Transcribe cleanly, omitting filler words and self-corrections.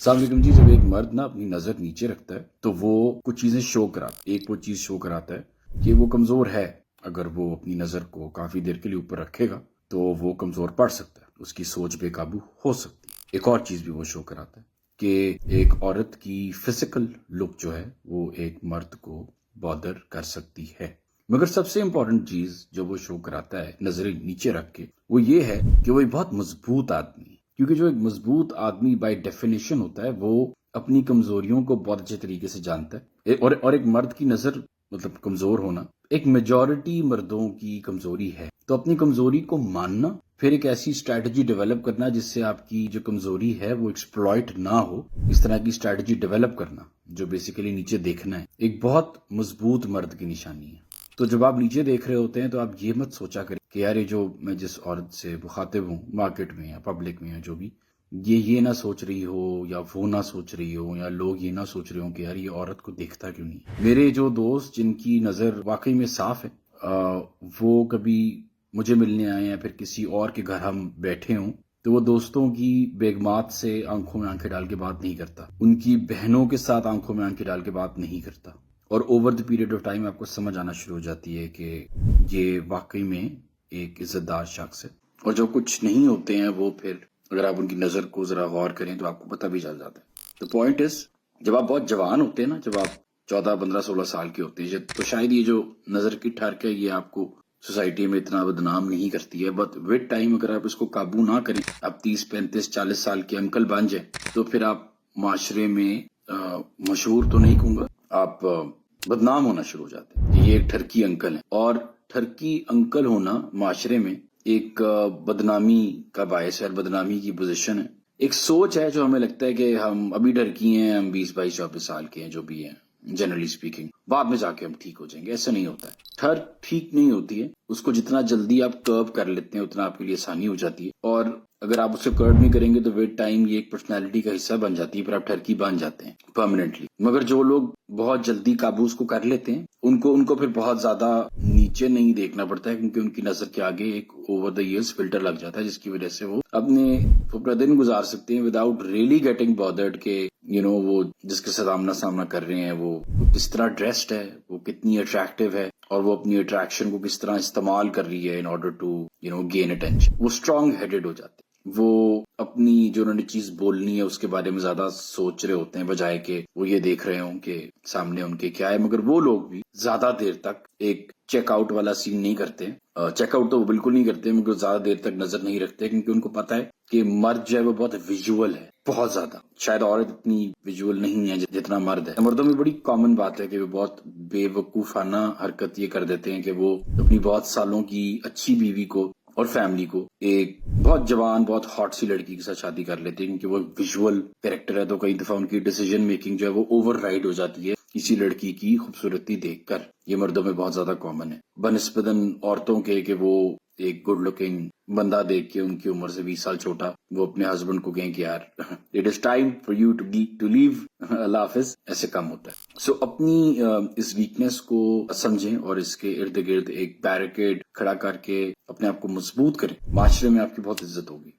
السلام علیکم جی. جب ایک مرد نا اپنی نظر نیچے رکھتا ہے تو وہ کچھ چیزیں شو کراتا ہے. ایک وہ چیز شو کراتا ہے کہ وہ کمزور ہے. اگر وہ اپنی نظر کو کافی دیر کے لیے اوپر رکھے گا تو وہ کمزور پڑ سکتا ہے, اس کی سوچ بے قابو ہو سکتی ہے. ایک اور چیز بھی وہ شو کراتا ہے کہ ایک عورت کی فزیکل لک جو ہے وہ ایک مرد کو بادر کر سکتی ہے. مگر سب سے امپورٹنٹ چیز جو وہ شو کراتا ہے نظریں نیچے رکھ کے, وہ یہ ہے کہ وہ ایک بہت مضبوط آدمی ہے. کیونکہ جو ایک مضبوط آدمی بائی ڈیفینیشن ہوتا ہے وہ اپنی کمزوریوں کو بہت اچھے طریقے سے جانتا ہے. اور ایک مرد کی نظر مطلب کمزور ہونا ایک میجورٹی مردوں کی کمزوری ہے. تو اپنی کمزوری کو ماننا, پھر ایک ایسی اسٹریٹجی ڈیولپ کرنا جس سے آپ کی جو کمزوری ہے وہ ایکسپلائٹ نہ ہو, اس طرح کی اسٹریٹجی ڈیولپ کرنا جو بیسیکلی نیچے دیکھنا ہے, ایک بہت مضبوط مرد کی نشانی ہے. تو جب آپ نیچے دیکھ رہے ہوتے ہیں تو آپ یہ مت سوچا کریں کہ یار یہ جو میں جس عورت سے مخاطب ہوں مارکیٹ میں یا پبلک میں یا جو بھی, یہ نہ سوچ رہی ہو یا وہ نہ سوچ رہی ہو یا لوگ یہ نہ سوچ رہے ہوں کہ یار یہ عورت کو دیکھتا کیوں نہیں. میرے جو دوست جن کی نظر واقعی میں صاف ہے, وہ کبھی مجھے ملنے آئے یا پھر کسی اور کے گھر ہم بیٹھے ہوں تو وہ دوستوں کی بیگمات سے آنکھوں میں آنکھیں ڈال کے بات نہیں کرتا, ان کی بہنوں کے ساتھ آنکھوں میں آنکھیں ڈال کے بات نہیں کرتا. اور over the period of time آپ کو سمجھ آنا شروع ہو جاتی ہے کہ یہ واقعی میں ایک عزت دار شخص ہے. اور جو کچھ نہیں ہوتے ہیں وہ پھر اگر آپ ان کی نظر کو ذرا غور کریں تو آپ کو پتہ بھی چل جاتا ہے. تو پوائنٹ از, جب آپ بہت جوان ہوتے ہیں نا, جب آپ 14 15 16 سال کے ہوتے ہیں, تو شاید یہ جو نظر کی ٹھرک ہے یہ آپ کو سوسائٹی میں اتنا بدنام نہیں کرتی ہے. بٹ وتھ ٹائم اگر آپ اس کو قابو نہ کریں, آپ 30 35 40 سال کے انکل بن جائیں تو پھر آپ معاشرے میں مشہور تو نہیں کہوں گا, آپ بدنام ہونا شروع ہو جاتے ہیں. یہ ایک ٹھرکی انکل ہے, اور ٹھرکی انکل ہونا معاشرے میں ایک بدنامی کا باعث ہے, بدنامی کی پوزیشن ہے. ایک سوچ ہے جو ہمیں لگتا ہے کہ ہم ابھی ٹھرکی ہیں, ہم 20 22 24 سال کے ہیں جو بھی ہیں, جنرلی سپیکنگ, بعد میں جا کے ہم ٹھیک ہو جائیں گے. ایسا نہیں ہوتا ہے. ٹھرک ٹھیک نہیں ہوتی ہے, اس کو جتنا جلدی آپ کرو کر لیتے ہیں اتنا آپ کے لیے آسانی ہو جاتی ہے. اور اگر آپ اسے کرو نہیں کریں گے تو ویٹ ٹائم یہ ایک پرسنالٹی کا حصہ بن جاتی ہے, پھر آپ ٹھرکی بن جاتے ہیں پرماننٹلی. مگر جو لوگ بہت جلدی قابو اس کو کر لیتے ہیں ان کو پھر بہت زیادہ نیچے نہیں دیکھنا پڑتا ہے, کیونکہ ان کی نظر کے آگے ایک اوور دا ایئرز فلٹر لگ جاتا ہے, جس کی وجہ سے وہ اپنے پورا دن گزار سکتے ہیں وداؤٹ ریئلی گیٹنگ بادرڈ کہ وہ جس کے ساتھ سامنا کر رہے ہیں وہ کس طرح ڈریسڈ ہے, وہ کتنی اٹریکٹیو ہے, اور وہ اپنی اٹریکشن کو کس طرح استعمال کر رہی ہے in order to gain attention. وہ اسٹرانگ ہیڈڈ ہو جاتے ہیں, وہ اپنی جو انہوں نے چیز بولنی ہے اس کے بارے میں زیادہ سوچ رہے ہوتے ہیں بجائے کہ وہ یہ دیکھ رہے ہوں کہ سامنے ان کے کیا ہے. مگر وہ لوگ بھی زیادہ دیر تک ایک چیک آؤٹ والا سین نہیں کرتے. چیک آؤٹ تو وہ بالکل نہیں کرتے, مگر زیادہ دیر تک نظر نہیں رکھتے, کیونکہ ان کو پتا ہے کہ مرد جو ہے وہ بہت ویژول ہے, بہت زیادہ. شاید عورت اتنی ویژول نہیں ہے جتنا مرد ہے. مردوں میں بڑی کامن بات ہے کہ وہ بہت بے وقوفانہ حرکت یہ کر دیتے ہیں کہ وہ اپنی بہت سالوں کی اچھی بیوی کو اور فیملی کو ایک بہت جوان بہت ہاٹ سی لڑکی کے ساتھ شادی کر لیتے ہیں, کیونکہ وہ ویژول کریکٹر ہے. تو کئی دفعہ ان کی ڈیسیژن میکنگ جو ہے وہ اوور رائڈ ہو جاتی ہے کسی لڑکی کی خوبصورتی دیکھ کر. یہ مردوں میں بہت زیادہ کامن ہے بنسبتاً عورتوں کے, کہ وہ ایک گڈ لکنگ بندہ دیکھ کے ان کی عمر سے 20 سال چھوٹا وہ اپنے ہسبینڈ کو کہیں کہ یار it is time for you to leave, اللہ حافظ, ایسے کم ہوتا ہے. سو اپنی اس ویکنس کو سمجھیں اور اس کے ارد گرد ایک بیریکیڈ کھڑا کر کے اپنے آپ کو مضبوط کریں, معاشرے میں آپ کی بہت عزت ہوگی.